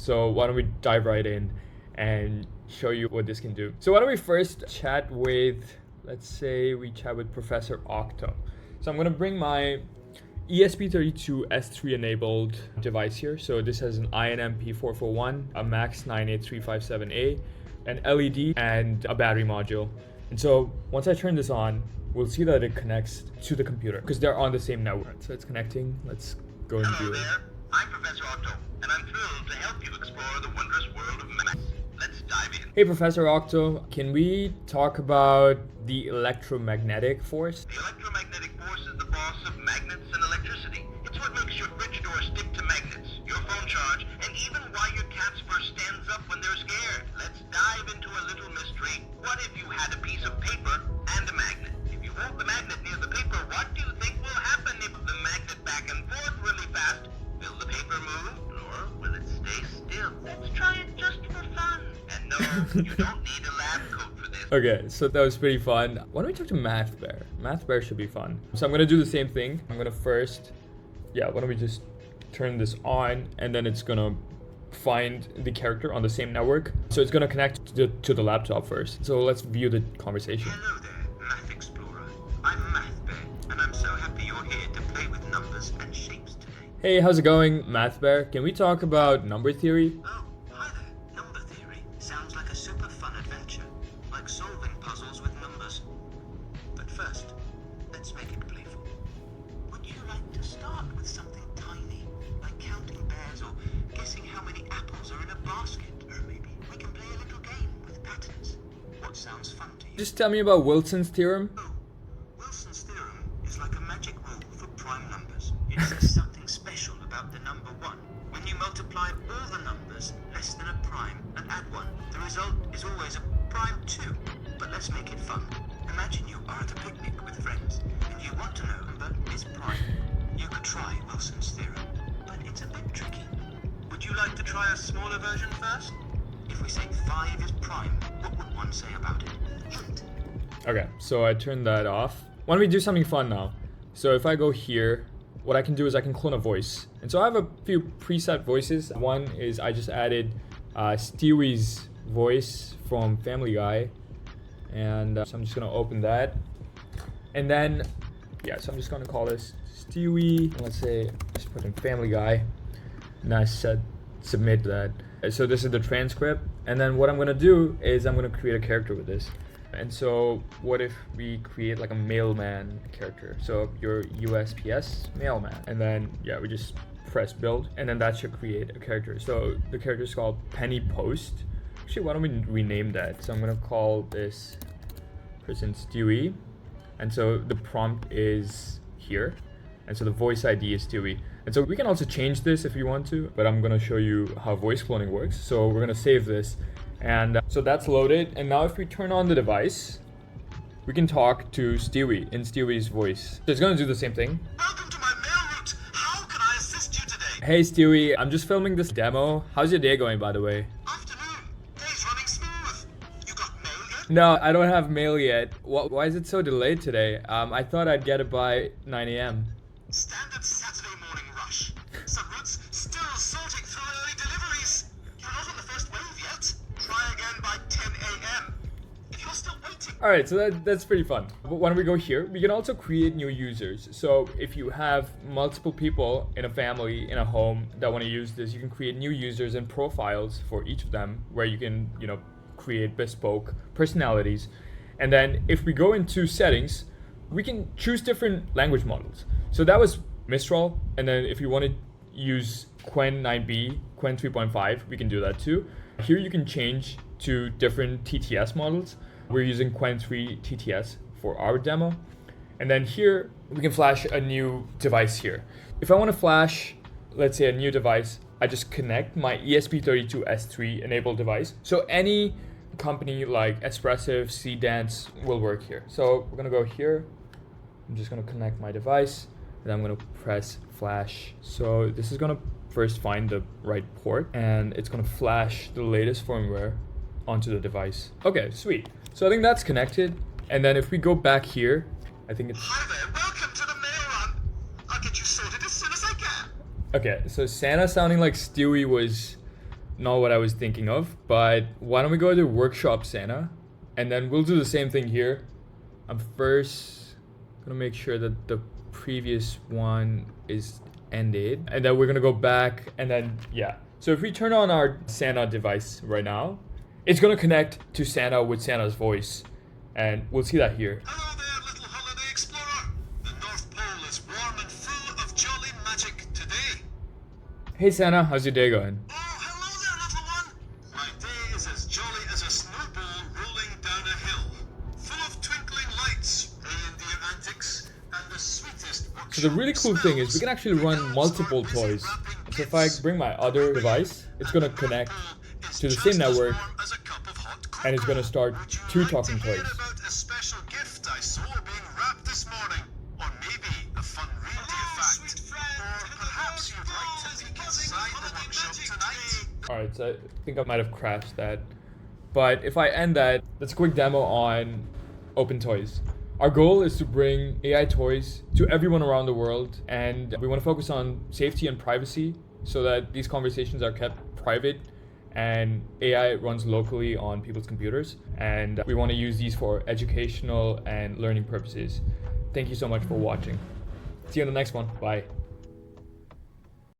So why don't we dive right in and show you what this can do. So why don't we first chat with, let's say we chat with Professor Octo. So I'm gonna bring my ESP32S3 enabled device here. So this has an INM-P441, a MAX 98357A, an LED, and a battery module. And so once I turn this on, we'll see that it connects to the computer because they're on the same network. So it's connecting. Let's go and view it. Hello there, I'm Professor Octo, and I'm thrilled to help you explore the wondrous world of math. Let's dive in. Hey Professor Octo, can we talk about the electromagnetic force? The electromagnetic force is the boss of magnets and electricity. It's what makes your fridge door stick to magnets, your phone charge, and even why your cat's fur stands up when they're scared. Let's dive into a little mystery. What if you had a piece of paper and a magnet? If you hold the magnet near the paper, what do you think will happen if the magnet back and forth really fast? Will the paper move, or will it stay still? Let's try it just for fun. And no, you don't need a lab coat for this. Okay, so that was pretty fun. Why don't we talk to Math Bear? Math Bear should be fun. So I'm gonna do the same thing. I'm gonna first, why don't we just turn this on, and then it's gonna find the character on the same network. So it's gonna connect to the laptop first. So let's view the conversation. Hello there, Math Explorer. I'm Math Bear, and I'm so happy you're here to play with numbers and shapes today. Hey, how's it going, Math Bear? Can we talk about number theory? Oh, hi there. Number theory sounds like a super fun adventure, like solving puzzles with numbers. But first, let's make it playful. Would you like to start with something tiny, like counting bears or guessing how many apples are in a basket? Or maybe we can play a little game with patterns. What sounds fun to you? Just tell me about Wilson's theorem. Oh, Wilson's theorem is like a magic rule for prime numbers. It says something special about the number 1. When you multiply all the numbers less than a prime and add 1, the result is always a prime 2. But let's make it fun. Imagine you are at a picnic with friends and you want to know number is prime. You could try Wilson's theorem, but it's a bit tricky. Would you like to try a smaller version first? If we say 5 is prime, what would one say about it? Hint. Okay, so I turned that off. Why don't we do something fun now? So if I go here, what I can do is I can clone a voice. And so I have a few preset voices. One is I just added Stewie's voice from Family Guy. And so I'm just gonna open that. And then, so I'm just gonna call this Stewie. Let's say, just put in Family Guy. And I said, submit that. So this is the transcript. And then what I'm gonna do is I'm gonna create a character with this. And so what if we create like a mailman character? So your USPS mailman. And then, we just press build. And then that should create a character. So the character is called Penny Post. Actually, why don't we rename that? So I'm gonna call this person Stewie. And so the prompt is here. And so the voice ID is Stewie. And so we can also change this if you want to, but I'm gonna show you how voice cloning works. So we're gonna save this. And so that's loaded. And now if we turn on the device, we can talk to Stewie in Stewie's voice. So it's gonna do the same thing. Welcome to my mail route. How can I assist you today? Hey Stewie, I'm just filming this demo. How's your day going, by the way? Afternoon. Day's running smooth. You got mail yet? No, I don't have mail yet. Why is it so delayed today? I thought I'd get it by 9 a.m. Standard Saturday morning rush. Some routes still sorting through early deliveries. You're not on the first wave yet. Try again by 10 a.m. If you're still waiting. All right, so that's pretty fun. But when we go here, we can also create new users. So if you have multiple people in a family, in a home that want to use this, you can create new users and profiles for each of them where you can, create bespoke personalities. And then if we go into settings, we can choose different language models. So that was Mistral. And then if you want to use Qwen 9b, Qwen 3.5, we can do that too. Here you can change to different TTS models. We're using Qwen 3 TTS for our demo. And then here we can flash a new device here. If I want to flash, let's say a new device, I just connect my ESP32S3 enabled device. So any company like Espressive, Cdance will work here. So we're gonna go here. I'm just gonna connect my device and I'm gonna press flash. So this is gonna first find the right port and it's gonna flash the latest firmware onto the device. Okay, sweet. So I think that's connected. And then if we go back here, I think it's... Hi there, welcome to the mail run. I'll get you sorted as soon as I can. Okay, so Santa sounding like Stewie was not what I was thinking of, but why don't we go to workshop Santa, and then we'll do the same thing here. I'm first gonna make sure that the previous one is ended, and then we're gonna go back, and then yeah. So if we turn on our Santa device right now, it's gonna connect to Santa with Santa's voice, and we'll see that here. Hello there, little holiday explorer. The North Pole is warm and full of jolly magic today. Hey Santa, how's your day going? Oh, hello there, little one. My day is as jolly as a snowball rolling down a hill, full of twinkling lights, reindeer antics, and the sweetest workshop So the really cool thing is we smells. can actually run multiple toys. So if I bring my other device, it's gonna connect to the same network, and it's gonna start two talking toys. About a special gift I saw being wrapped this morning, or maybe a fun reindeer fact, or perhaps you'd like to peek inside the workshop tonight. Alright, so I think I might have crashed that. But if I end that, that's a quick demo on OpenToys. Our goal is to bring AI toys to everyone around the world, and we want to focus on safety and privacy so that these conversations are kept private and AI runs locally on people's computers. And we want to use these for educational and learning purposes. Thank you so much for watching. See you on the next one. Bye.